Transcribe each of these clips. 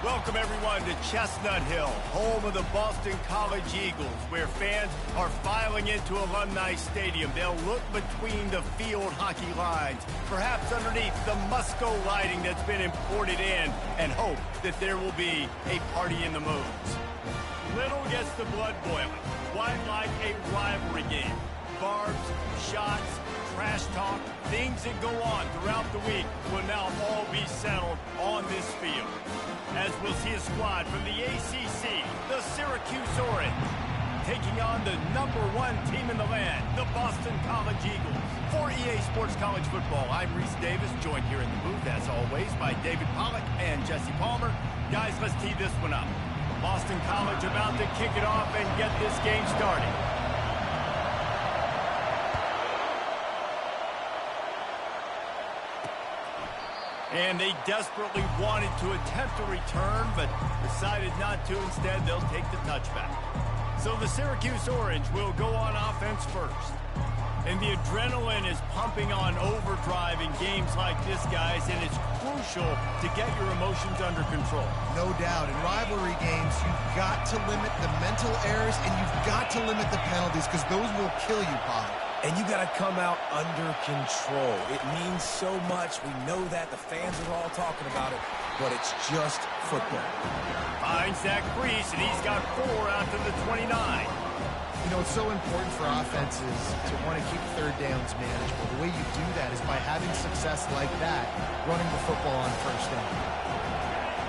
Welcome, everyone, to Chestnut Hill, home of the Boston College Eagles, where fans are filing into Alumni Stadium. They'll look between the field hockey lines, perhaps underneath the Musco lighting that's been imported in, and hope that there will be a party in the moons. Little gets the blood boiling, quite like a rivalry game. Barbs, shots, trash talk, things that go on throughout the week will now all be settled on this field. As we'll see a squad from the ACC, the Syracuse Orange, taking on the #1 team in the land, the Boston College Eagles. For EA Sports College Football, I'm Reese Davis, joined here in the booth, as always, by David Pollack and Jesse Palmer. Guys, let's tee this one up. Boston College about to kick it off and get this game started. And they desperately wanted to attempt a return, but decided not to. Instead, they'll take the touchback. So the Syracuse Orange will go on offense first. And the adrenaline is pumping on overdrive in games like this, guys, and it's crucial to get your emotions under control. No doubt. In rivalry games, you've got to limit the mental errors, and you've got to limit the penalties, because those will kill you, Pollack. And you got to come out under control. It means so much. We know that. The fans are all talking about it, but it's just football. Finds Zach Priest, and he's got 4 out to the 29. You know, it's so important for offenses to want to keep third downs manageable. The way you do that is by having success like that, running the football on first down.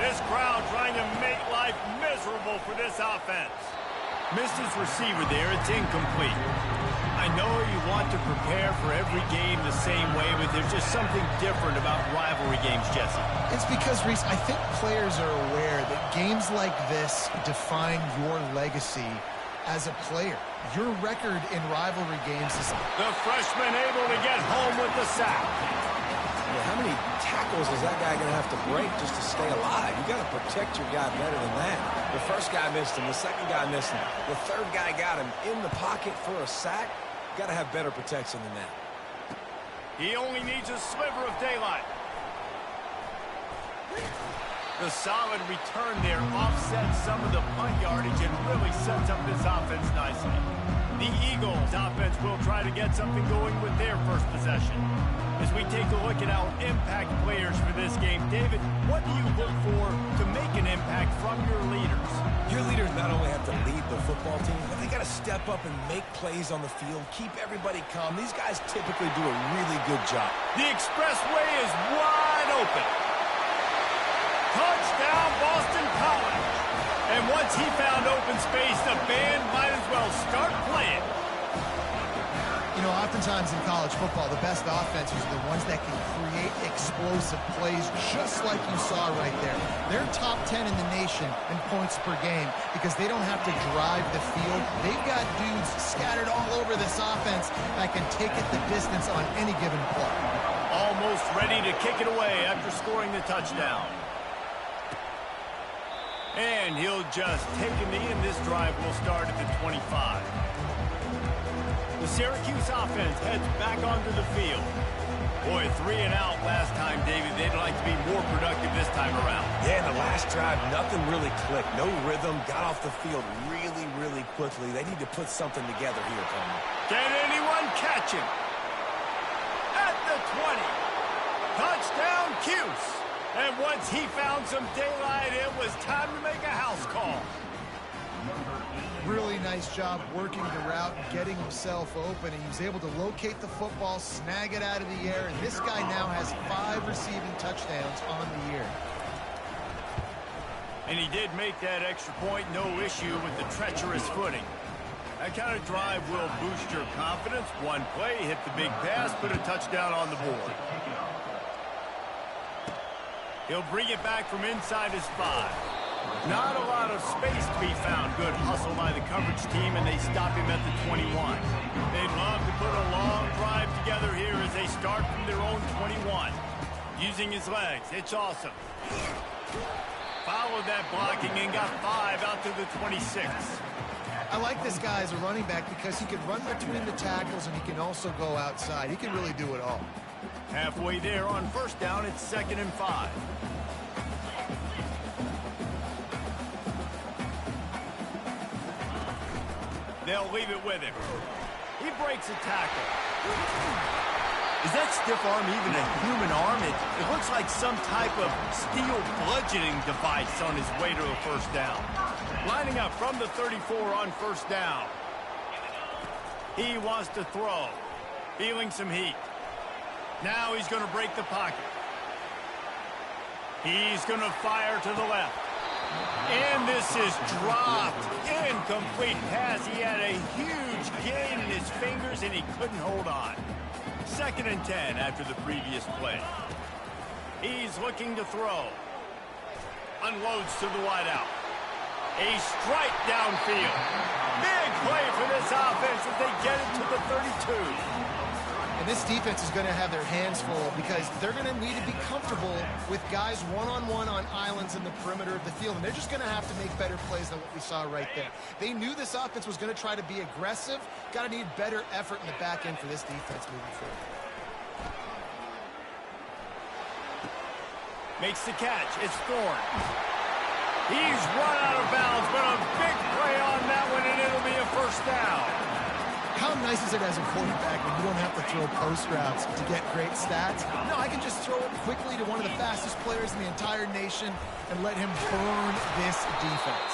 This crowd trying to make life miserable for this offense. Missed his receiver there. It's incomplete. I know you want to prepare for every game the same way, but there's just something different about rivalry games, Jesse. It's because, Reese, I think players are aware that games like this define your legacy as a player. Your record in rivalry games is... The freshman able to get home with the sack. How many tackles is that guy going to have to break just to stay alive? You got to protect your guy better than that. The first guy missed him. The second guy missed him. The third guy got him in the pocket for a sack. You got to have better protection than that. He only needs a sliver of daylight. The solid return there offsets some of the punt yardage and really sets up this offense nicely. The Eagles offense will try to get something going with their first possession. As we take a look at our impact players for this game, David, what do you look for to make an impact from your leaders? Your leaders not only have to lead the football team, but they got to step up and make plays on the field, keep everybody calm. These guys typically do a really good job. The expressway is wide open. Touchdown, Boston College. And once he found open space, the band might as well start playing. You know, oftentimes in college football, the best offenses are the ones that can create explosive plays, just like you saw right there. They're top 10 in the nation in points per game because they don't have to drive the field. They've got dudes scattered all over this offense that can take it the distance on any given play. Almost ready to kick it away after scoring the touchdown. And he'll just take a knee, and this drive will start at the 25. The Syracuse offense heads back onto the field. Boy, 3 and out last time, David. They'd like to be more productive this time around. Yeah, in the last drive, nothing really clicked. No rhythm, got off the field really, really quickly. They need to put something together here, Palmer. Can anyone catch him? At the 20. Touchdown, Cuse. And once he found some daylight, it was time to make a house call. Really nice job working the route and getting himself open. And he was able to locate the football, snag it out of the air, and this guy now has 5 receiving touchdowns on the year. And he did make that extra point, no issue with the treacherous footing. That kind of drive will boost your confidence. One play, hit the big pass, put a touchdown on the board. He'll bring it back from inside his 5. Not a lot of space to be found. Good hustle by the coverage team, and they stop him at the 21. They'd love to put a long drive together here as they start from their own 21. Using his legs. It's awesome. Followed that blocking and got 5 out to the 26. I like this guy as a running back because he can run between the tackles and he can also go outside. He can really do it all. Halfway there on first down, it's 2nd and 5. They'll leave it with him. He breaks a tackle. Is that stiff arm even a human arm? It looks like some type of steel bludgeoning device on his way to a first down. Lining up from the 34 on first down. He wants to throw. Feeling some heat. Now he's going to break the pocket. He's going to fire to the left. And this is dropped. Incomplete pass. He had a huge gain in his fingers, and he couldn't hold on. 2nd and 10 after the previous play. He's looking to throw. Unloads to the wideout. A strike downfield. Big play for this offense as they get it to the 32. And this defense is going to have their hands full because they're going to need to be comfortable with guys one-on-one on islands in the perimeter of the field. And they're just going to have to make better plays than what we saw right there. They knew this offense was going to try to be aggressive. Got to need better effort in the back end for this defense moving forward. Makes the catch. It's Thorne. He's run out of bounds, but a big play on that one, and it'll be a first down. How nice is it as a quarterback when you don't have to throw post routes to get great stats? No, I can just throw it quickly to one of the fastest players in the entire nation and let him burn this defense.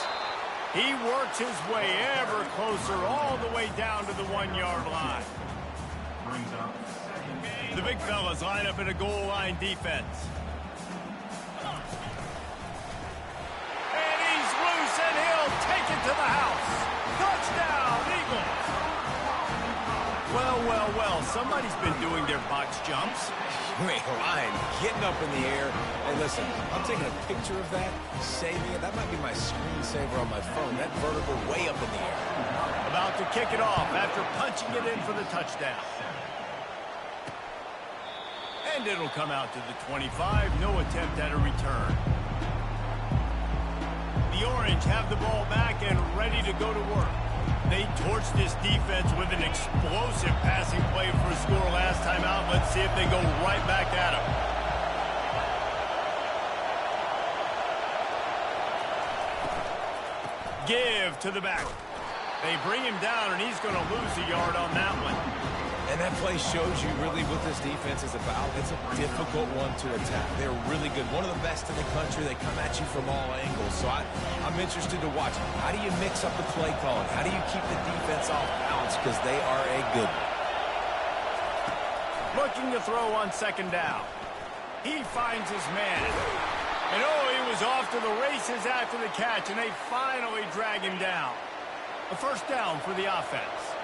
He works his way ever closer all the way down to the 1-yard line. The big fellas line up in a goal line defense. And he's loose, and he'll take it to the house. Touchdown, Eagles. Well, somebody's been doing their box jumps. Wait, Ryan, getting up in the air. Hey, listen, I'm taking a picture of that, saving it. That might be my screensaver on my phone. That vertical way up in the air. About to kick it off after punching it in for the touchdown. And it'll come out to the 25. No attempt at a return. The Orange have the ball back and ready to go to work. They torched this defense with an explosive passing play for a score last time out. Let's see if they go right back at him. Give to the back. They bring him down, and he's going to lose a yard on that one. And that play shows you really what this defense is about. It's a difficult one to attack. They're really good. One of the best in the country. They come at you from all angles. So I'm interested to watch. How do you mix up the play calling? How do you keep the defense off balance? Because they are a good one. Looking to throw on 2nd down. He finds his man. And he was off to the races after the catch, and they finally drag him down. A first down for the offense.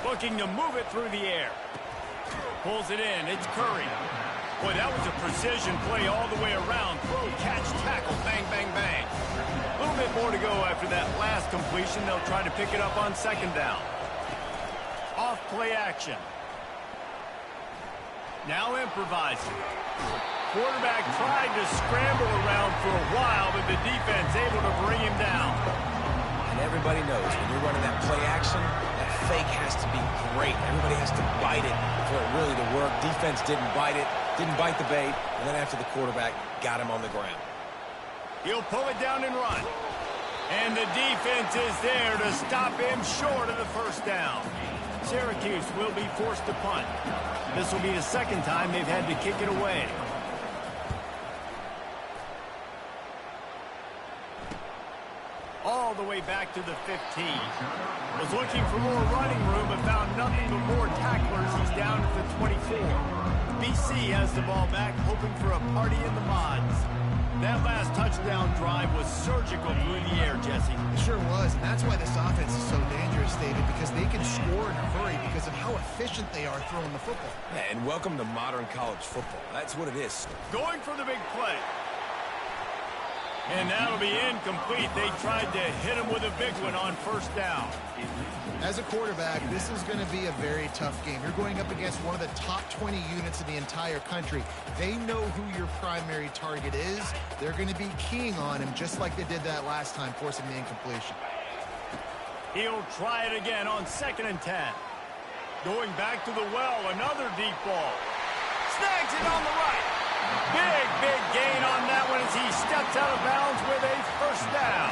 Looking to move it through the air. Pulls it in. It's Curry. Boy, that was a precision play all the way around. Throw, catch, tackle, bang, bang, bang. A little bit more to go after that last completion. They'll try to pick it up on 2nd down. Off play action. Now improvising. Quarterback tried to scramble around for a while, but the defense able to bring him down. And everybody knows when you're running that play action, that fake has to be great. Everybody has to bite it for it really to work. Defense didn't bite it, didn't bite the bait, and then after the quarterback got him on the ground. He'll pull it down and run. And the defense is there to stop him short of the first down. Syracuse will be forced to punt. This will be the 2nd time they've had to kick it away. All the way back to the 15. Was looking for more running room but found nothing but more tacklers. He's down at the 24. BC has the ball back, hoping for a party in the mods. That last touchdown drive was surgical through the air, Jesse. It sure was, and that's why this offense is so dangerous, David, because they can score in a hurry because of how efficient they are throwing the football. Yeah, and welcome to modern college football. That's what it is. Going for the big play. And that'll be incomplete. They tried to hit him with a big one on first down. As a quarterback, this is going to be a very tough game. You're going up against one of the top 20 units in the entire country. They know who your primary target is. They're going to be keying on him just like they did that last time, forcing the incompletion. He'll try it again on 2nd and 10. Going back to the well, another deep ball. Snags it on the right. Big gain on that one as he steps out of bounds with a first down.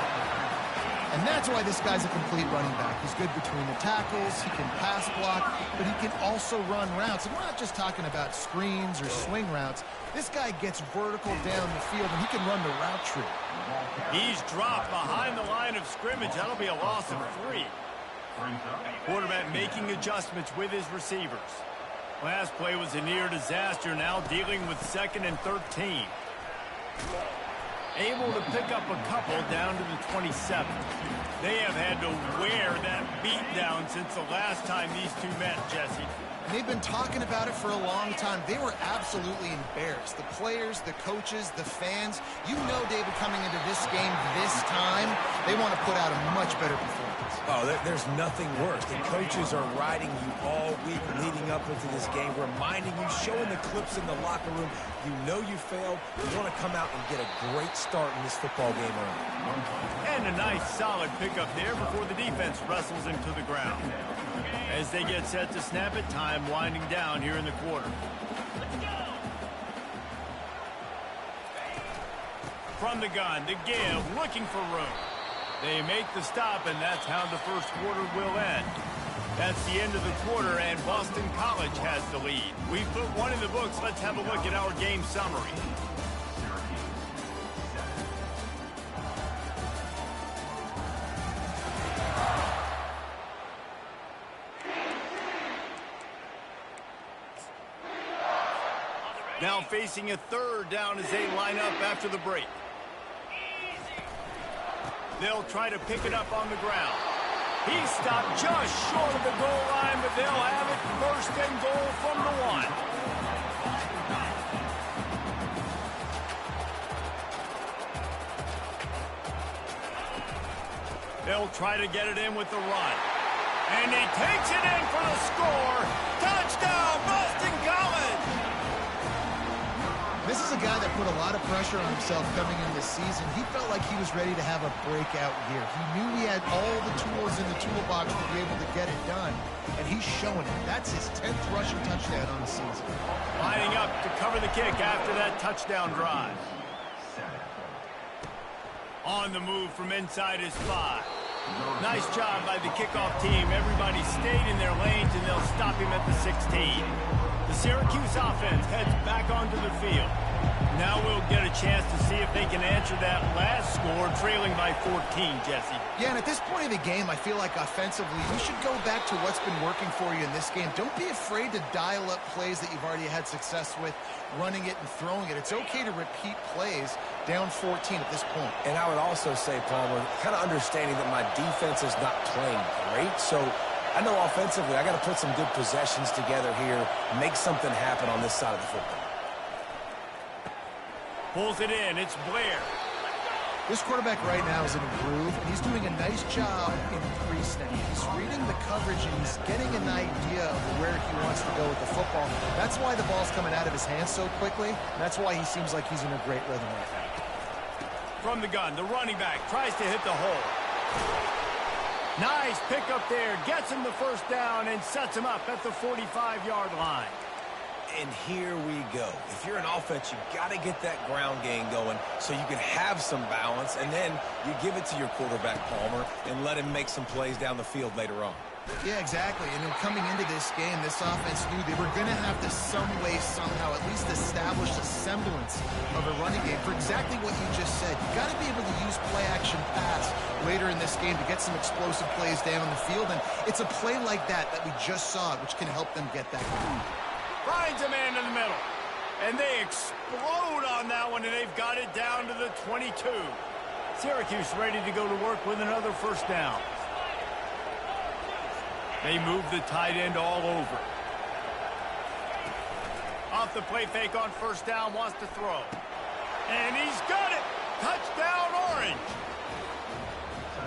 And that's why this guy's a complete running back. He's good between the tackles, he can pass block, but he can also run routes. And we're not just talking about screens or swing routes. This guy gets vertical down the field, and he can run the route tree. He's dropped behind the line of scrimmage. That'll be a loss of 3. Quarterback making adjustments with his receivers. Last play was a near disaster, now dealing with 2nd and 13. Able to pick up a couple down to the 27. They have had to wear that beat down since the last time these two met, Jesse. And they've been talking about it for a long time. They were absolutely embarrassed. The players, the coaches, the fans. You know, David, coming into this game this time, they want to put out a much better performance. Oh, there's nothing worse. The coaches are riding you all week leading up into this game, reminding you, showing the clips in the locker room. You know you failed. You want to come out and get a great start in this football game early. And a nice, solid pickup there before the defense wrestles him to the ground. As they get set to snap it, time winding down here in the quarter. From the gun, the give, looking for room. They make the stop, and that's how the first quarter will end. That's the end of the quarter, and Boston College has the lead. We've put one in the books. Let's have a look at our game summary. Now facing a 3rd down as they line up after the break. They'll try to pick it up on the ground. He stopped just short of the goal line, but they'll have it 1st and goal from the 1. They'll try to get it in with the run. And he takes it in for the score. Touchdown, Boston College! This is a guy that put a lot of pressure on himself coming into this season. He felt like he was ready to have a breakout year. He knew he had all the tools in the toolbox to be able to get it done, and he's showing it. That's his 10th rushing touchdown on the season. Lining up to cover the kick after that touchdown drive. On the move from inside his 5. Nice job by the kickoff team. Everybody stayed in their lanes, and they'll stop him at the 16. The Syracuse offense heads back onto the field. Now we'll get a chance to see if they can answer that last score, trailing by 14, Jesse. Yeah, and at this point of the game, I feel like offensively, you should go back to what's been working for you in this game. Don't be afraid to dial up plays that you've already had success with, running it and throwing it. It's okay to repeat plays down 14 at this point. And I would also say, Palmer, kind of understanding that my defense is not playing great, so I know offensively I got to put some good possessions together here, make something happen on this side of the football. Pulls it in. It's Blair. This quarterback right now is in a groove, and he's doing a nice job in pre-snap. He's reading the coverage, and he's getting an idea of where he wants to go with the football. That's why the ball's coming out of his hands so quickly. That's why he seems like he's in a great rhythm right now. From the gun, the running back tries to hit the hole. Nice pickup there. Gets him the first down and sets him up at the 45-yard line. And here we go. If you're an offense, you got to get that ground game going so you can have some balance, and then you give it to your quarterback, Palmer, and let him make some plays down the field later on. Yeah, exactly. And then coming into this game, this offense knew they were going to have to some way, somehow, at least establish a semblance of a running game for exactly what you just said. You got to be able to use play-action pass later in this game to get some explosive plays down the field, and it's a play like that that we just saw, which can help them get that going. Finds a man in the middle. And they explode on that one, and they've got it down to the 22. Syracuse ready to go to work with another first down. They move the tight end all over. Off the play fake on first down, wants to throw. And he's got it! Touchdown, Orange!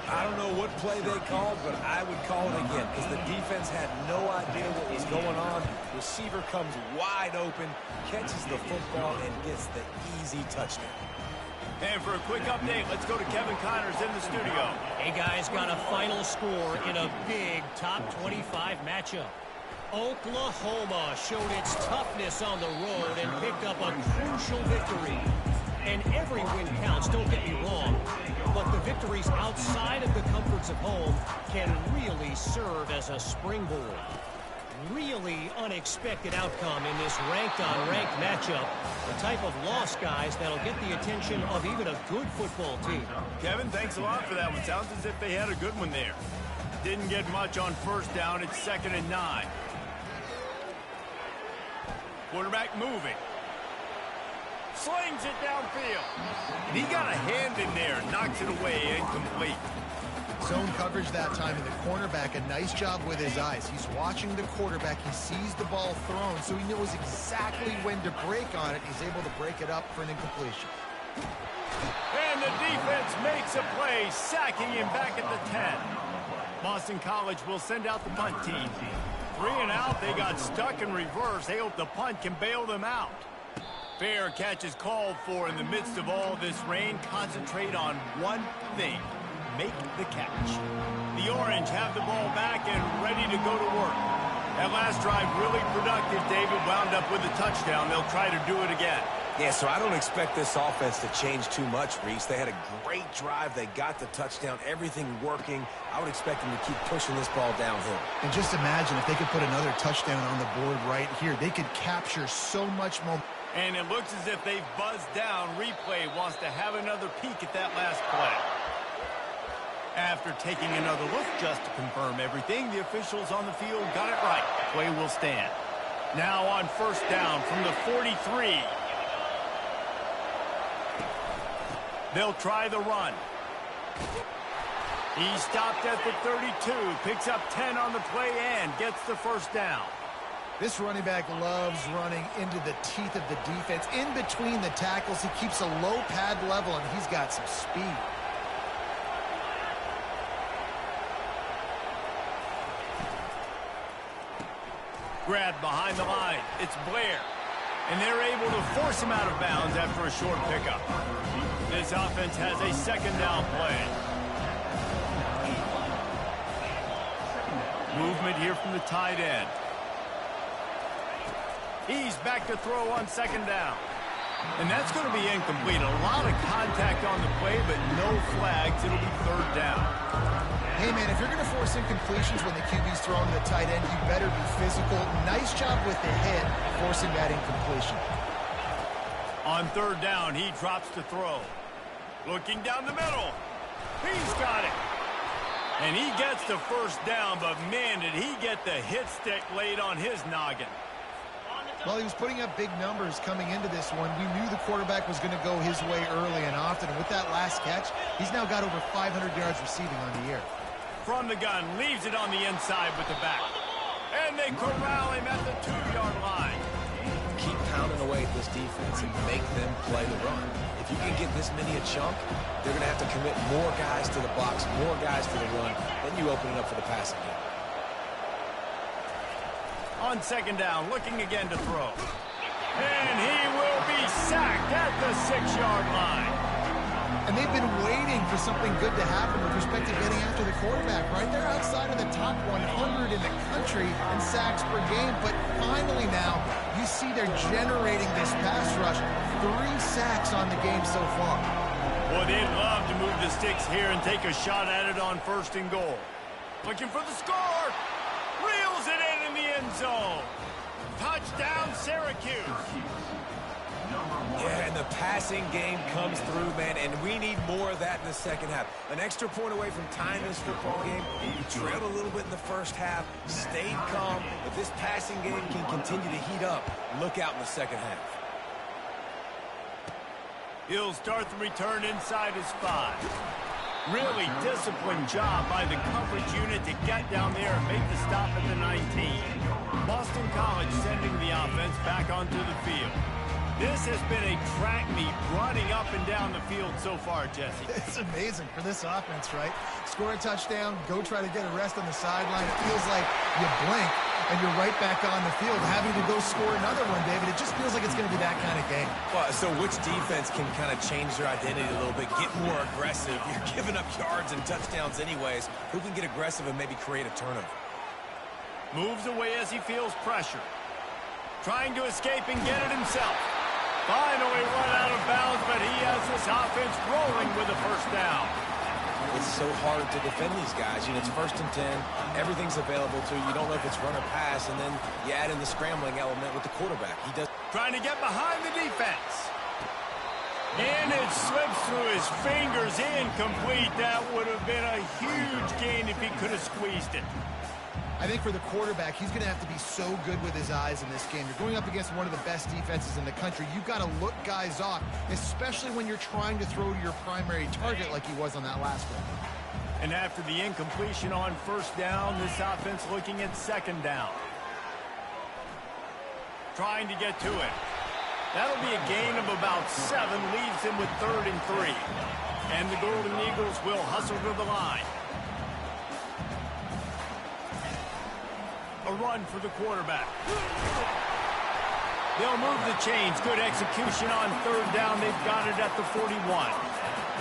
I don't know what play they called, but I would call it again because the defense had no idea what was going on. Receiver comes wide open, catches the football, and gets the easy touchdown. And for a quick update, let's go to Kevin Connors in the studio. Hey, guys, got a final score in a big top 25 matchup. Oklahoma showed its toughness on the road and picked up a crucial victory. And every win counts, don't get me wrong. But the victories outside of the comforts of home can really serve as a springboard. Really unexpected outcome in this ranked-on-ranked matchup. The type of loss, guys, that'll get the attention of even a good football team. Kevin, thanks a lot for that one. Sounds as if they had a good one there. Didn't get much on first down. It's 2nd and 9. Quarterback moving. Slings it downfield. And he got a hand in there. Knocks it away. Incomplete. Zone coverage that time, and the cornerback, a nice job with his eyes. He's watching the quarterback. He sees the ball thrown, so he knows exactly when to break on it. He's able to break it up for an incompletion. And the defense makes a play, sacking him back at the 10. Boston College will send out the punt team. 3 and out. They got stuck in reverse. They hope the punt can bail them out. Fair catch is called for in the midst of all this rain. Concentrate on one thing. Make the catch. The Orange have the ball back and ready to go to work. That last drive really productive. David wound up with a touchdown. They'll try to do it again. Yeah, so I don't expect this offense to change too much, Reese. They had a great drive. They got the touchdown. Everything working. I would expect them to keep pushing this ball downhill. And just imagine if they could put another touchdown on the board right here. They could capture so much momentum. And it looks as if they've buzzed down. Replay wants to have another peek at that last play. After taking another look just to confirm everything, the officials on the field got it right. Play will stand. Now on first down from the 43. They'll try the run. He stopped at the 32, picks up 10 on the play and gets the first down. This running back loves running into the teeth of the defense. In between the tackles, he keeps a low pad level, and he's got some speed. Grabbed behind the line. It's Blair. And they're able to force him out of bounds after a short pickup. This offense has a 2nd down play. Movement here from the tight end. He's back to throw on 2nd down. And that's going to be incomplete. A lot of contact on the play, but no flags. It'll be 3rd down. Hey, man, if you're going to force incompletions when the QB's throwing to the tight end, you better be physical. Nice job with the hit, forcing that incompletion. On 3rd down, he drops to throw. Looking down the middle. He's got it. And he gets the first down, but man, did he get the hit stick laid on his noggin. Well, he was putting up big numbers coming into this one. We knew the quarterback was going to go his way early and often. And with that last catch, he's now got over 500 yards receiving on the year. From the gun, leaves it on the inside with the back. And they corral him at the 2-yard line. Keep pounding away at this defense and make them play the run. If you can get this many a chunk, they're going to have to commit more guys to the box, more guys to the run. Then you open it up for the passing game. On 2nd down, looking again to throw. And he will be sacked at the 6-yard line. And they've been waiting for something good to happen with respect to getting after the quarterback, right? They're outside of the top 100 in the country in sacks per game. But finally now, you see they're generating this pass rush. 3 sacks on the game so far. Boy, they'd love to move the sticks here and take a shot at it on 1st and goal. Looking for the score. Reels it in the end zone. Touchdown, Syracuse. Yeah, and the passing game comes through, man, and we need more of that in the second half. An extra point away from tying this football game. You trailed a little bit in the first half, stayed calm. If this passing game can continue to heat up, look out in the second half. He'll start the return inside his 5. Really disciplined job by the coverage unit to get down there and make the stop at the 19. Boston College sending the offense back onto the field. This has been a track meet running up and down the field so far, Jesse. It's amazing for this offense, right? Score a touchdown, go try to get a rest on the sideline. It feels like you blink and you're right back on the field having to go score another one, David. It just feels like it's going to be that kind of game. Well, so which defense can kind of change their identity a little bit, get more aggressive? You're giving up yards and touchdowns anyways. Who can get aggressive and maybe create a turnover? Moves away as he feels pressure. Trying to escape and get it himself. Finally run out of bounds, but he has this offense rolling with a first down. It's so hard to defend these guys. You know, it's 1st and 10. Everything's available to you. You don't know if it's run or pass, and then you add in the scrambling element with the quarterback. He does. Trying to get behind the defense. And it slips through his fingers, incomplete. That would have been a huge gain if he could have squeezed it. I think for the quarterback, he's going to have to be so good with his eyes in this game. You're going up against one of the best defenses in the country. You've got to look guys off, especially when you're trying to throw to your primary target like he was on that last one. And after the incompletion on first down, this offense looking at second down. Trying to get to it. That'll be a gain of about 7, leaves him with 3rd and 3. And the Golden Eagles will hustle to the line. A run for the quarterback. They'll move the chains. Good execution on 3rd down. They've got it at the 41.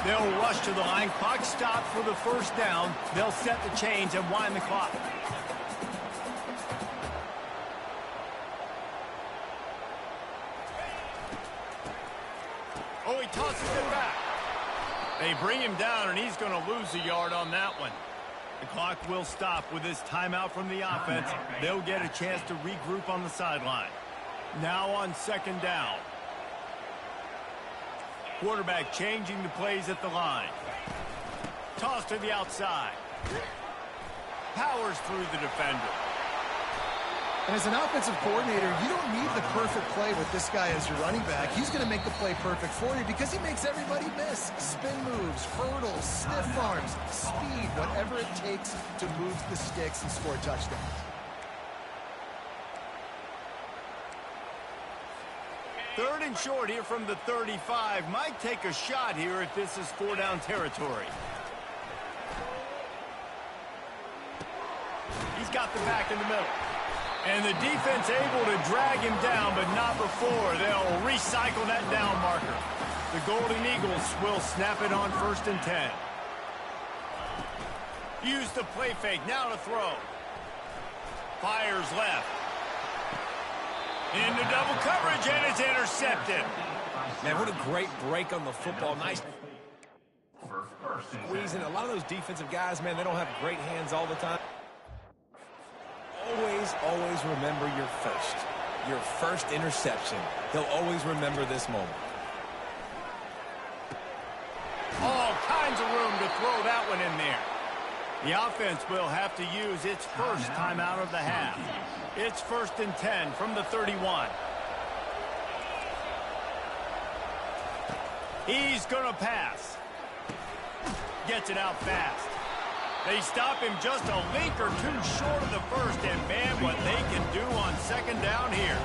They'll rush to the line. Clock stopped for the first down. They'll set the chains and wind the clock. Oh, he tosses it back. They bring him down, and he's going to lose a yard on that one. The clock will stop with this timeout from the offense. They'll get a chance to regroup on the sideline. Now on 2nd down. Quarterback changing the plays at the line. Toss to the outside. Powers through the defender. And as an offensive coordinator, you don't need the perfect play with this guy as your running back. He's going to make the play perfect for you because he makes everybody miss. Spin moves, hurdles, stiff arms, speed, whatever it takes to move the sticks and score touchdowns. 3rd and short here from the 35. Might take a shot here if this is 4-down territory. He's got the back in the middle. And the defense able to drag him down, but not before. They'll recycle that down marker. The Golden Eagles will snap it on 1st and 10. Use the play fake, now to throw. Fires left. Into double coverage, and it's intercepted. Man, what a great break on the football. Nice squeezing. A lot of those defensive guys, man, they don't have great hands all the time. Always remember your first interception. They'll always remember this moment. All kinds of room to throw that one in there. The offense will have to use its first timeout of the half. It's 1st and 10 from the 31. He's going to pass. Gets it out fast. They stop him just a link or two short of the first, and man, what they can do on 2nd down here.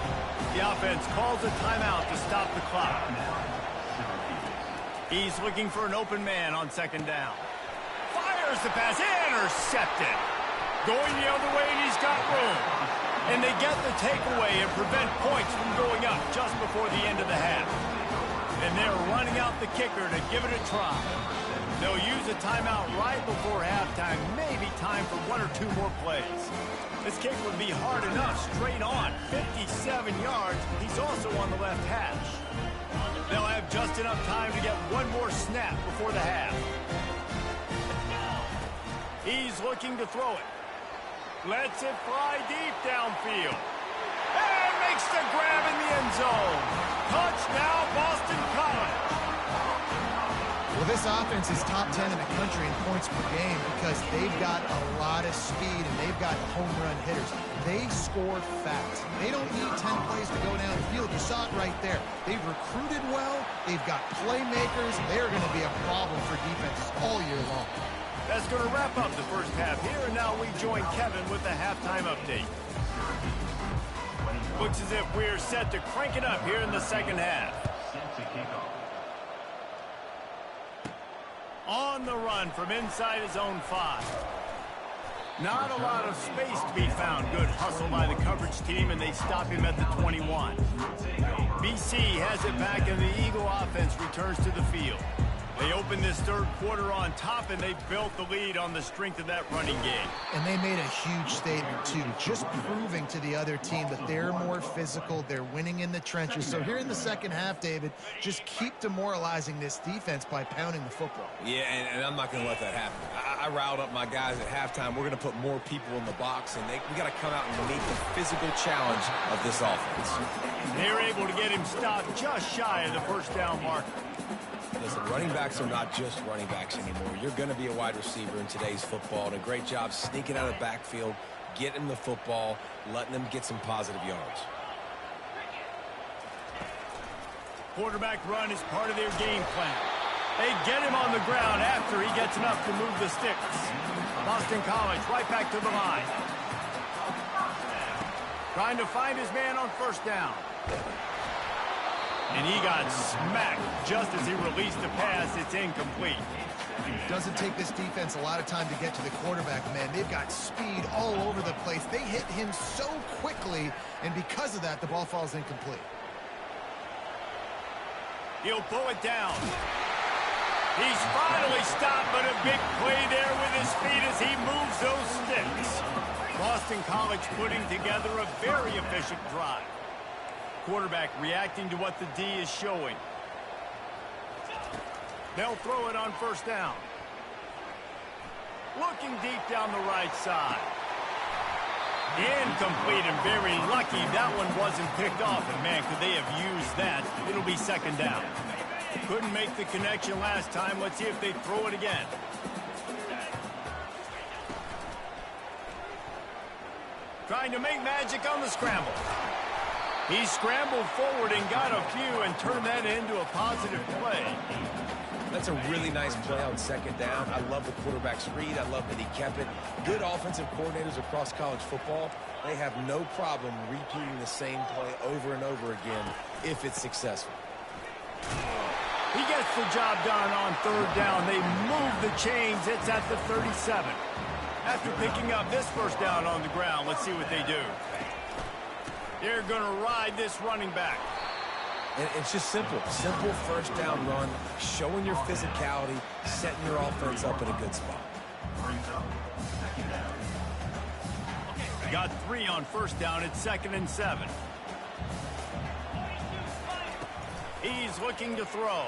The offense calls a timeout to stop the clock. He's looking for an open man on 2nd down. Fires the pass, intercepted. Going the other way, and he's got room. And they get the takeaway and prevent points from going up just before the end of the half. And they're running out the kicker to give it a try. They'll use a timeout right before halftime, maybe time for 1 or 2 more plays. This kick would be hard enough, straight on, 57 yards. He's also on the left hash. They'll have just enough time to get 1 more snap before the half. He's looking to throw it. Lets it fly deep downfield. And makes the grab in the end zone. Touchdown, Boston College. Well, this offense is top 10 in the country in points per game because they've got a lot of speed and they've got home run hitters. They score fast. They don't need 10 plays to go downfield. You saw it right there. They've recruited well. They've got playmakers. They're going to be a problem for defenses all year long. That's going to wrap up the first half here, and now we join Kevin with the halftime update. Looks as if we're set to crank it up here in the 2nd half. On the run from inside his own 5. Not a lot of space to be found. Good hustle by the coverage team, and they stop him at the 21. BC has it back, and the Eagle offense returns to the field. They opened this third quarter on top, and they built the lead on the strength of that running game. And they made a huge statement, too, just proving to the other team that they're more physical, they're winning in the trenches. So here in the second half, David, just keep demoralizing this defense by pounding the football. Yeah, and I'm not going to let that happen. I riled up my guys at halftime. We're going to put more people in the box, and we got to come out and meet the physical challenge of this offense. They're able to get him stopped just shy of the first down marker. Listen, running backs are not just running backs anymore. You're going to be a wide receiver in today's football, and a great job sneaking out of the backfield, getting the football, letting them get some positive yards. Quarterback run is part of their game plan. They get him on the ground after he gets enough to move the sticks. Boston College right back to the line. Trying to find his man on first down. And he got smacked just as he released the pass. It's incomplete. Doesn't take this defense a lot of time to get to the quarterback, man. They've got speed all over the place. They hit him so quickly, and because of that, the ball falls incomplete. He'll pull it down. He's finally stopped, but a big play there with his feet as he moves those sticks. Boston College putting together a very efficient drive. Quarterback reacting to what the D is showing. They'll throw it on first down. Looking deep down the right side. Incomplete, and very lucky that one wasn't picked off. And man, could they have used that? It'll be second down. Couldn't make the connection last time. Let's see if they throw it again. Trying to make magic on the scramble. He scrambled forward and got a few and turned that into a positive play. That's a really nice play on second down. I love the quarterback's read. I love that he kept it. Good offensive coordinators across college football, they have no problem repeating the same play over and over again if it's successful. He gets the job done on third down. They move the chains. It's at the 37. After picking up this first down on the ground, let's see what they do. They're going to ride this running back. And it's just simple. Simple first down run, showing your physicality, setting your offense up in a good spot. Got 3 on first down. It's 2nd and 7. He's looking to throw.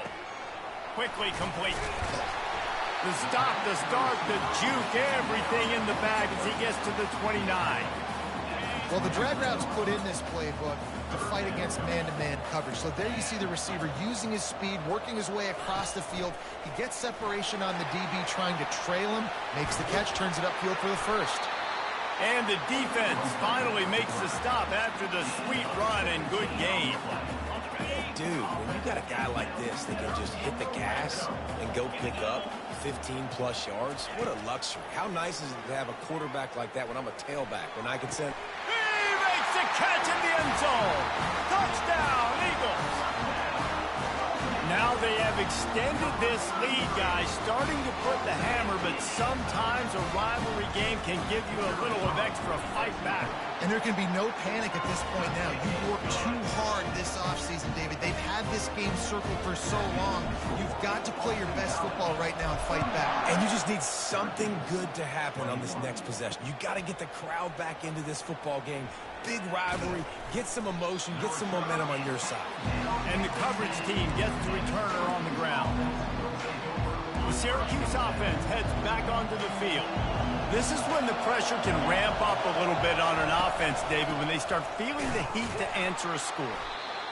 Quickly complete. The stop, the start, the juke, everything in the bag as he gets to the 29. Well, the drag routes put in this playbook to fight against man-to-man coverage. So there you see the receiver using his speed, working his way across the field. He gets separation on the DB, trying to trail him, makes the catch, turns it upfield for the first. And the defense finally makes the stop after the sweet run and good game. Dude, when you got a guy like this that can just hit the gas and go pick up 15-plus yards, what a luxury. How nice is it to have a quarterback like that when I'm a tailback, when I can send... He makes the catch in the end zone. Touchdown, Eagles. Now they have extended this lead, guys, starting to put the hammer, but sometimes a rivalry game can give you a little of extra fight back. And there can be no panic at this point now. You worked too hard this offseason, David. They've had this game circled for so long. You've got to play your best football right now and fight back. And you just need something good to happen on this next possession. You got to get the crowd back into this football game. Big rivalry. Get some emotion. Get some momentum on your side. And the coverage team gets the returner on the ground. The Syracuse offense heads back onto the field. This is when the pressure can ramp up a little bit on an offense, David, when they start feeling the heat to answer a score.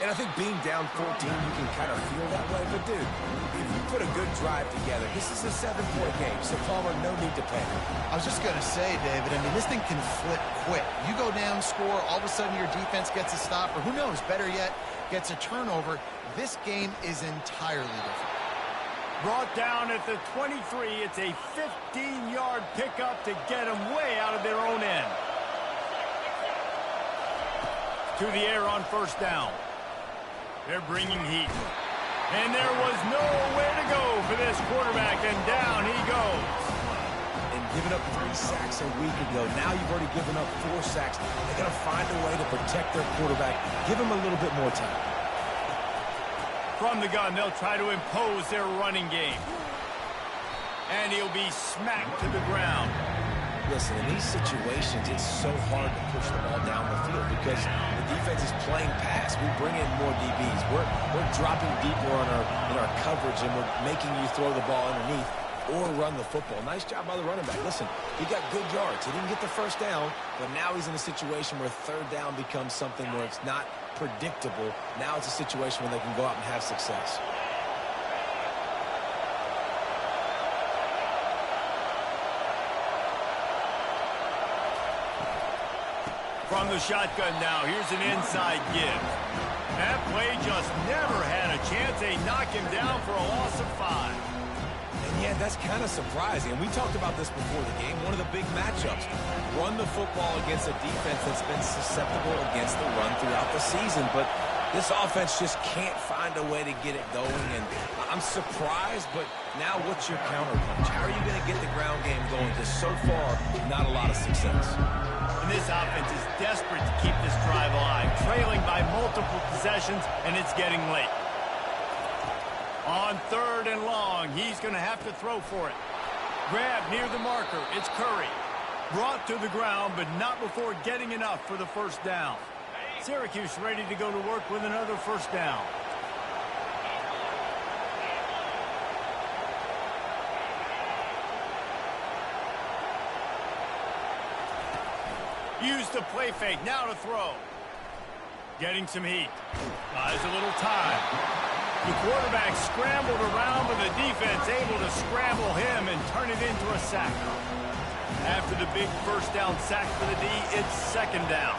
And I think being down 14, you can kind of feel that way. But, dude, if you put a good drive together, this is a 7-point game. So, Palmer, no need to panic. I was just going to say, David, I mean, this thing can flip quick. You go down, score, all of a sudden your defense gets a stop, or who knows, better yet, gets a turnover. This game is entirely different. Brought down at the 23. It's a 15-yard pickup to get them way out of their own end. To the air on first down. They're bringing heat. And there was nowhere to go for this quarterback, and down he goes. And giving up 3 sacks a week ago. Now you've already given up 4 sacks. They're going to find a way to protect their quarterback. Give him a little bit more time. From the gun, they'll try to impose their running game. And he'll be smacked to the ground. Listen, in these situations, it's so hard to push the ball down the field because the defense is playing pass. We bring in more DBs. We're dropping deeper in our coverage, and we're making you throw the ball underneath or run the football. Nice job by the running back. Listen, he got good yards. He didn't get the first down, but now he's in a situation where third down becomes something where it's not predictable. Now it's a situation where they can go out and have success. From the shotgun now, here's an inside give. That play just never had a chance. They knock him down for a loss of 5. And yeah, that's kind of surprising. And we talked about this before the game. One of the big matchups. Run the football against a defense that's been susceptible against the run throughout the season. But this offense just can't find a way to get it going. And I'm surprised, but now what's your counterpunch? How are you going to get the ground game going? Because so far, not a lot of success. And this offense is desperate to keep this drive alive, trailing by multiple possessions, and it's getting late. On 3rd and long, he's going to have to throw for it. Grab near the marker. It's Curry. Brought to the ground, but not before getting enough for the first down. Syracuse ready to go to work with another first down. Use the play fake, now to throw. Getting some heat. Buys a little time. The quarterback scrambled around, but the defense able to scramble him and turn it into a sack. After the big first down sack for the D, it's 2nd down.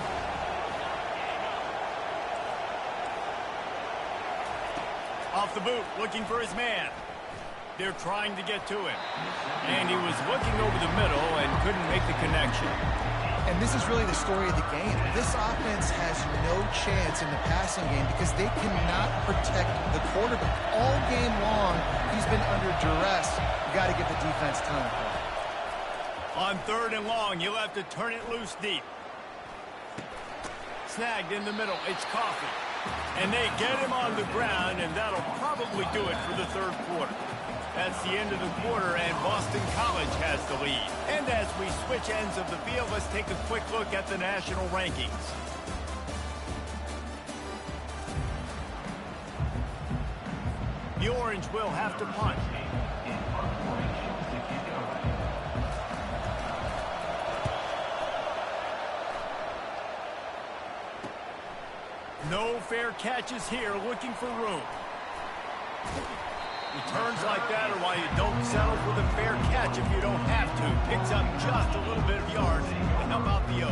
Off the boot, looking for his man. They're trying to get to him. And he was looking over the middle and couldn't make the connection. And this is really the story of the game. This offense has no chance in the passing game because they cannot protect the quarterback. All game long, he's been under duress. You got to give the defense time. On 3rd and long, you'll have to turn it loose deep. Snagged in the middle. It's Coffee. And they get him on the ground, and that'll probably do it for the 3rd quarter. That's the end of the quarter, and Boston College has the lead. And as we switch ends of the field, let's take a quick look at the national rankings. The Orange will have to punt. No fair catches here, looking for room. Returns like that are why you don't settle for the fair catch if you don't have to. Picks up just a little bit of yards to help out the O.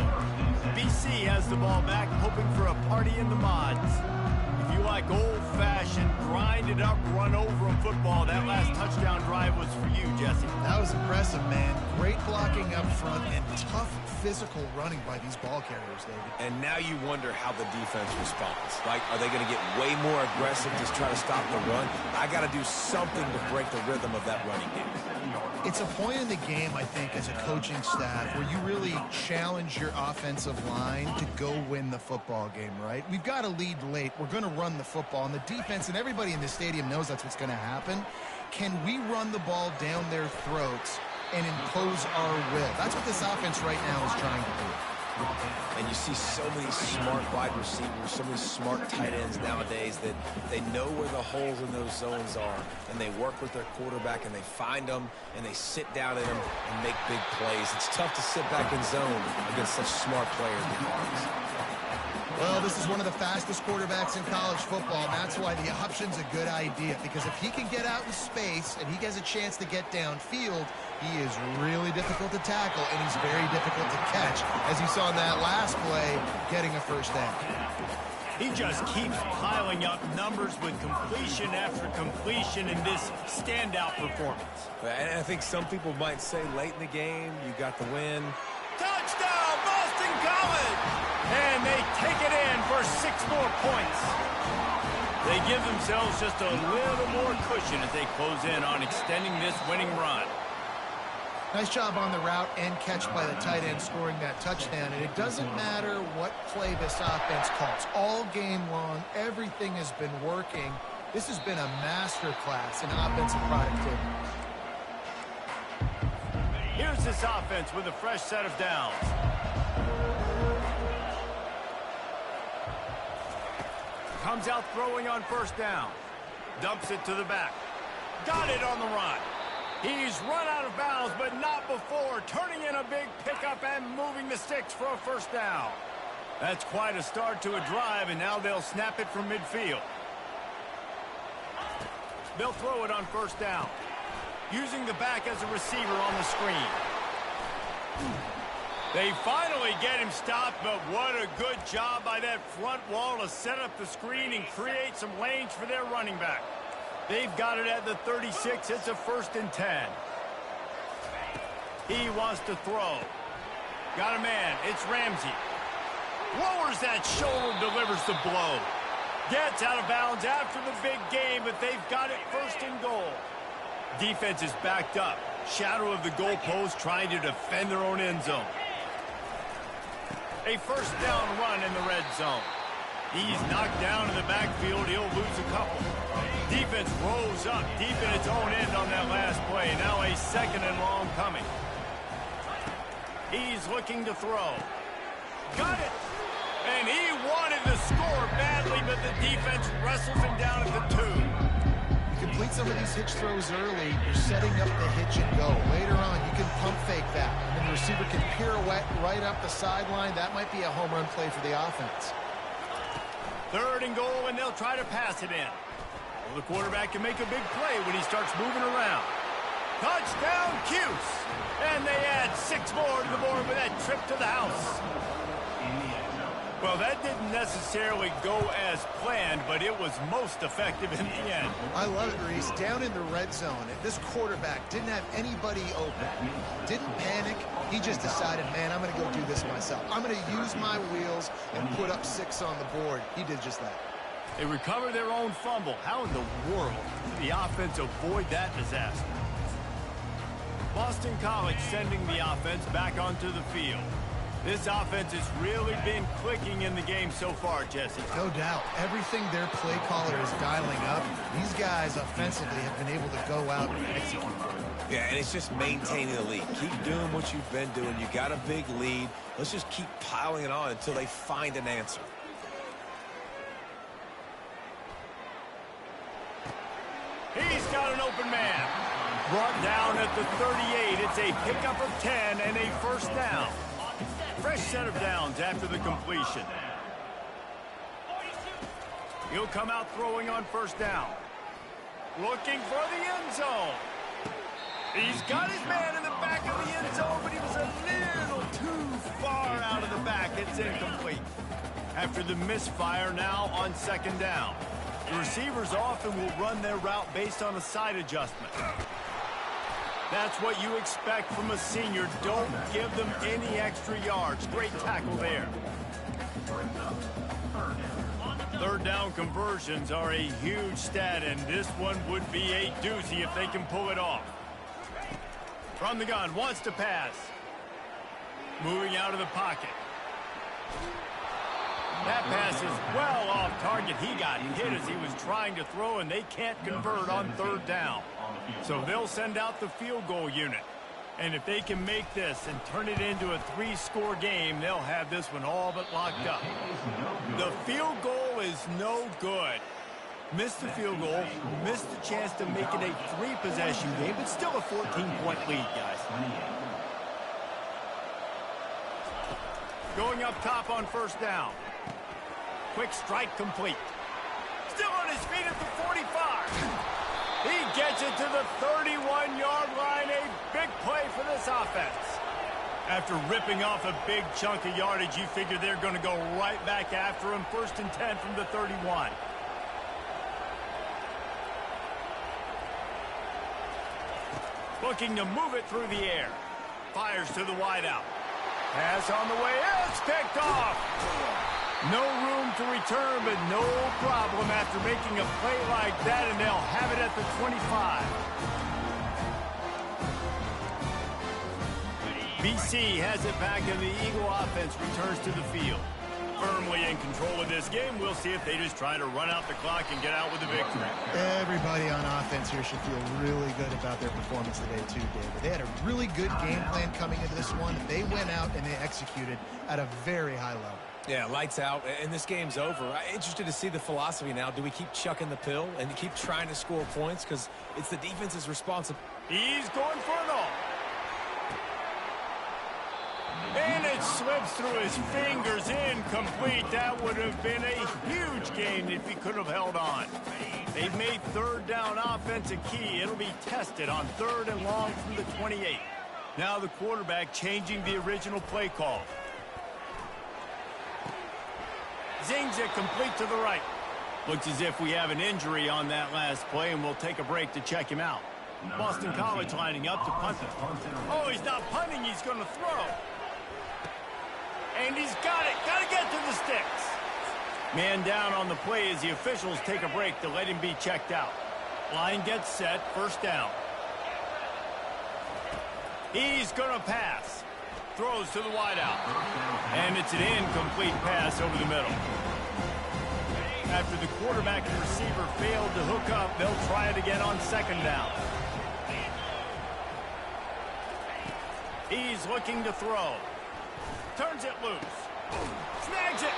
BC has the ball back, hoping for a party in the mods. If you like old-fashioned, grind-it-up, run-over football, that last touchdown drive was for you, Jesse. That was impressive, man. Great blocking up front and tough physical running by these ball carriers, David. And now you wonder how the defense responds. Like, are they going to get way more aggressive to try to stop the run? I got to do something to break the rhythm of that running game. It's a point in the game, I think, as a coaching staff where you really challenge your offensive line to go win the football game, right? We've got to lead late. We're going to run the football, and the defense and everybody in the stadium knows that's what's going to happen. Can we run the ball down their throats and impose our will? That's what this offense right now is trying to do. And you see so many smart wide receivers, so many smart tight ends nowadays that they know where the holes in those zones are, and they work with their quarterback, and they find them, and they sit down in them and make big plays. It's tough to sit back in zone against such smart players. Well, this is one of the fastest quarterbacks in college football, and that's why the option's a good idea, because if he can get out in space and he gets a chance to get downfield, he is really difficult to tackle, and he's very difficult to catch, as you saw in that last play, getting a first down. He just keeps piling up numbers with completion after completion in this standout performance. And I think some people might say late in the game, you got the win. Touchdown, Boston College! And they take it in for 6 more points. They give themselves just a little more cushion as they close in on extending this winning run. Nice job on the route and catch by the tight end scoring that touchdown. And it doesn't matter what play this offense calls. All game long, everything has been working. This has been a master class in offensive productivity. Here's this offense with a fresh set of downs. Comes out throwing on first down. Dumps it to the back. Got it on the run. He's run out of bounds, but not before turning in a big pickup and moving the sticks for a first down. That's quite a start to a drive, and now they'll snap it from midfield. They'll throw it on first down, using the back as a receiver on the screen. They finally get him stopped, but what a good job by that front wall to set up the screen and create some lanes for their running back. They've got it at the 36. It's a 1st and 10. He wants to throw. Got a man. It's Ramsey. Lowers that shoulder, delivers the blow. Gets out of bounds after the big game, but they've got it 1st and goal. Defense is backed up. Shadow of the goalpost, trying to defend their own end zone. A 1st down run in the red zone. He's knocked down in the backfield. He'll lose a couple. Defense rolls up deep in its own end on that last play. Now a 2nd and long coming. He's looking to throw. Got it. And he wanted the score badly, but the defense wrestles him down at the 2. You complete some of these hitch throws early, you're setting up the hitch and go. Later on, you can pump fake that, and the receiver can pirouette right up the sideline. That might be a home run play for the offense. 3rd and goal, and they'll try to pass it in. Well, the quarterback can make a big play when he starts moving around. Touchdown, Cuse! And they add 6 more to the board with that trip to the house. Well, that didn't necessarily go as planned, but it was most effective in the end. I love it, Reese. Down in the red zone, this quarterback didn't have anybody open. Didn't panic. He just decided, man, I'm going to go do this myself. I'm going to use my wheels and put up 6 on the board. He did just that. They recover their own fumble. How in the world did the offense avoid that disaster? Boston College sending the offense back onto the field. This offense has really been clicking in the game so far, Jesse. No doubt. Everything their play caller is dialing up, these guys offensively have been able to go out and execute. Yeah, and it's just maintaining the lead. Keep doing what you've been doing. You got a big lead. Let's just keep piling it on until they find an answer. He's got an open man. Brought down at the 38. It's a pickup of 10 and a 1st down. Fresh set of downs after the completion. He'll come out throwing on 1st down. Looking for the end zone. He's got his man in the back of the end zone, but he was a little too far out of the back. It's incomplete. After the misfire, now on 2nd down. The receivers often will run their route based on a side adjustment. That's what you expect from a senior. Don't give them any extra yards. Great tackle there. 3rd down conversions are a huge stat, and this one would be a doozy if they can pull it off. From the gun, wants to pass. Moving out of the pocket. That pass is well off target. He got hit as he was trying to throw, and they can't convert on 3rd down. So they'll send out the field goal unit. And if they can make this and turn it into a 3-score game, they'll have this one all but locked up. The field goal is no good. Missed the field goal, missed the chance to make it a 3-possession game, but still a 14-point lead, guys. Going up top on 1st down. Quick strike complete. Still on his feet at the 45. He gets it to the 31-yard line. A big play for this offense. After ripping off a big chunk of yardage, you figure they're going to go right back after him. 1st and 10 from the 31. Looking to move it through the air. Fires to the wideout. Pass on the way. It's picked off. No room to return, but no problem after making a play like that, and they'll have it at the 25. BC has it back, and the Eagle offense returns to the field. firmly in control of this game. We'll see if they just try to run out the clock and get out with the victory. Everybody on offense here should feel really good about their performance today too, David. They had a really good game plan coming into this one. They went out and they executed at a very high level. Yeah, lights out, and this game's over. I'm interested to see the philosophy now. Do we keep chucking the pill and keep trying to score points? Because it's the defense's responsibility. He's going for it all. And it slips through his fingers, incomplete. That would have been a huge gain if he could have held on. They've made third down offense a key. It'll be tested on 3rd and long from the 28. Now the quarterback changing the original play call. Zings it complete to the right. Looks as if we have an injury on that last play, and we'll take a break to check him out. Boston College lining up to punt it. Oh, he's not punting. He's going to throw. And he's got it. Got to get to the sticks. Man down on the play as the officials take a break to let him be checked out. Line gets set. First down. He's going to pass. Throws to the wideout. And it's an incomplete pass over the middle. After the quarterback and receiver failed to hook up, they'll try it again on 2nd down. He's looking to throw. Turns it loose. Snags it.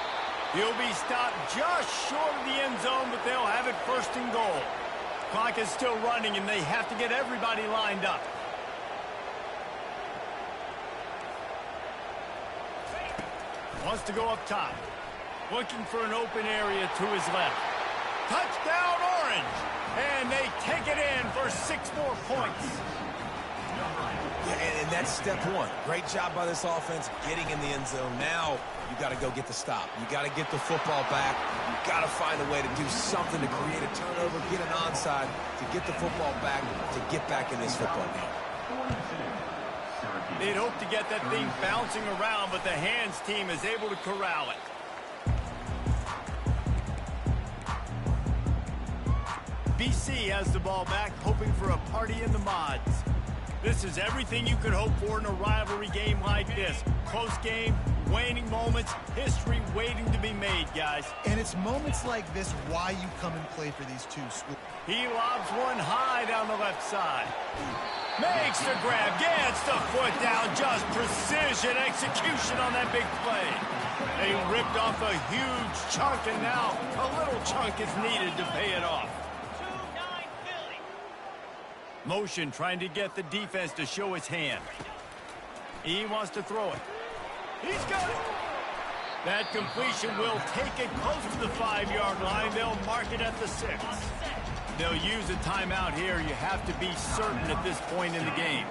He'll be stopped just short of the end zone, but they'll have it 1st and goal. Clock is still running, and they have to get everybody lined up. Wants to go up top. Looking for an open area to his left. Touchdown, Orange! And they take it in for 6 more points. Yeah, and that's step one. Great job by this offense getting in the end zone. Now you got to go get the stop. You got to get the football back. You got to find a way to do something to create a turnover, get an onside, to get the football back, to get back in this football game. They'd hope to get that thing bouncing around, but the hands team is able to corral it. BC has the ball back, hoping for a party in the mods. This is everything you could hope for in a rivalry game like this. Close game, waning moments, history waiting to be made, guys. And it's moments like this why you come and play for these two schools. He lobs one high down the left side. Makes the grab, gets the foot down, just precision execution on that big play. They ripped off a huge chunk, and now a little chunk is needed to pay it off. Motion trying to get the defense to show his hand. He wants to throw it. He's got it. That completion will take it close to the 5-yard line. They'll mark it at the 6. They'll use a timeout here. You have to be certain at this point in the game.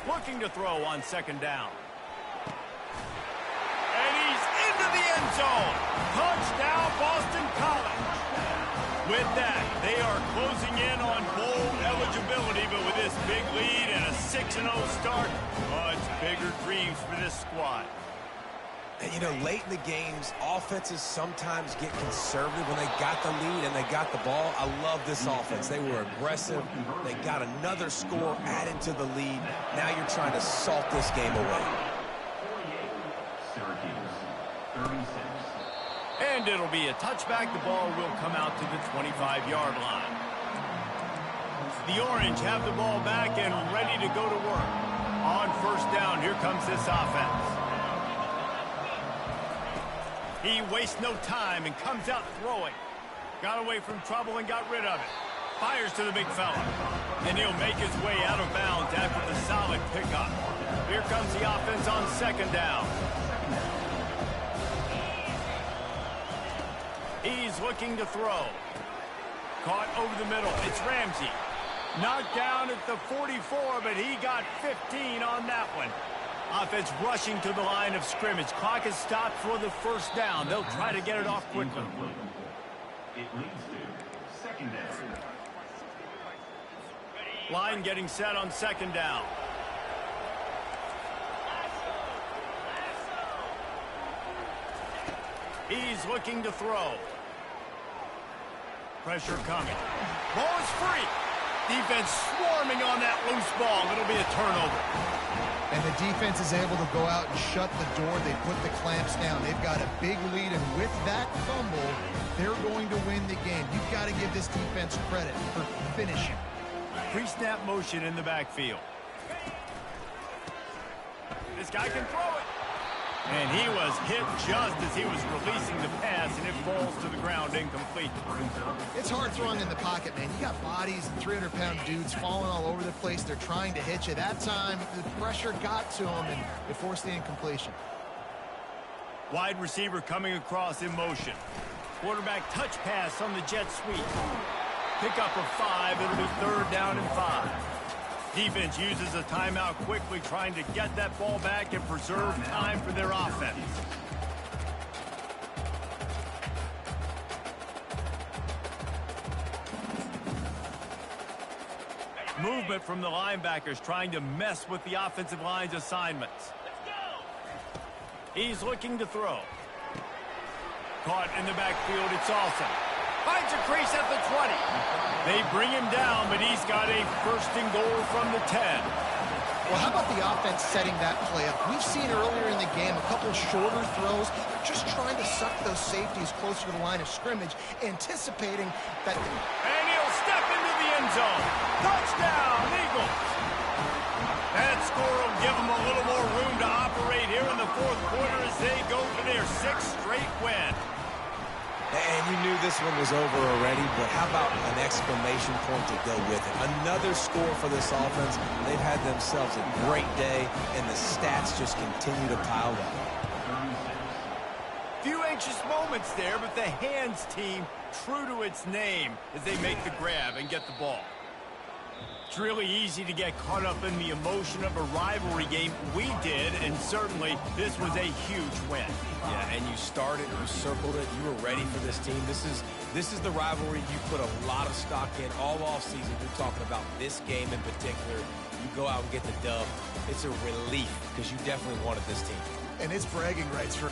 Looking to throw on 2nd down. And he's into the end zone. Touchdown, Boston College. With that, they are closing in on bowl eligibility, but with this big lead and a 6-0 start, oh, it's bigger dreams for this squad. And, you know, late in the games, offenses sometimes get conservative when they got the lead and they got the ball. I love this offense. They were aggressive. They got another score added to the lead. Now you're trying to salt this game away. And it'll be a touchback. The ball will come out to the 25-yard line. The Orange have the ball back and ready to go to work. On 1st down, here comes this offense. He wastes no time and comes out throwing. Got away from trouble and got rid of it. Fires to the big fella. And he'll make his way out of bounds after the solid pickup. Here comes the offense on 2nd down. He's looking to throw. Caught over the middle. It's Ramsey. Knocked down at the 44, but he got 15 on that one. Offense rushing to the line of scrimmage. Clock is stopped for the 1st down. They'll try to get it off quickly. It leads to 2nd down. Line getting set on 2nd down. He's looking to throw. Pressure coming. Ball is free. Defense swarming on that loose ball. It'll be a turnover. And the defense is able to go out and shut the door. They put the clamps down. They've got a big lead, and with that fumble, they're going to win the game. You've got to give this defense credit for finishing. Pre-snap motion in the backfield. This guy can throw it. And he was hit just as he was releasing the pass, and it falls to the ground incomplete. It's hard throwing in the pocket, man. You got bodies and 300-pound dudes falling all over the place. They're trying to hit you. That time, the pressure got to him, and it forced the incompletion. Wide receiver coming across in motion. Quarterback touch pass on the jet sweep. Pickup of 5. It'll be 3rd down and 5. Defense uses a timeout quickly, trying to get that ball back and preserve time for their offense. Movement from the linebackers trying to mess with the offensive line's assignments. He's looking to throw. Caught in the backfield, it's Awesome. Finds a crease at the 20. They bring him down, but he's got a 1st and goal from the 10. Well, how about the offense setting that play up? We've seen earlier in the game a couple shorter throws. They're just trying to suck those safeties closer to the line of scrimmage, anticipating that... And he'll step into the end zone. Touchdown, Eagles. That score will give them a little more room to operate here in the 4th quarter as they go for their 6th straight win. And you knew this one was over already, but how about an exclamation point to go with it? Another score for this offense. They've had themselves a great day, and the stats just continue to pile up. Few anxious moments there, but the hands team true to its name as they make the grab and get the ball. It's really easy to get caught up in the emotion of a rivalry game. We did, and certainly this was a huge win. Yeah, and you started, you circled it, you were ready for this team. This is the rivalry you put a lot of stock in all offseason. You're talking about this game in particular. You go out and get the dub. It's a relief because you definitely wanted this team. And it's bragging rights for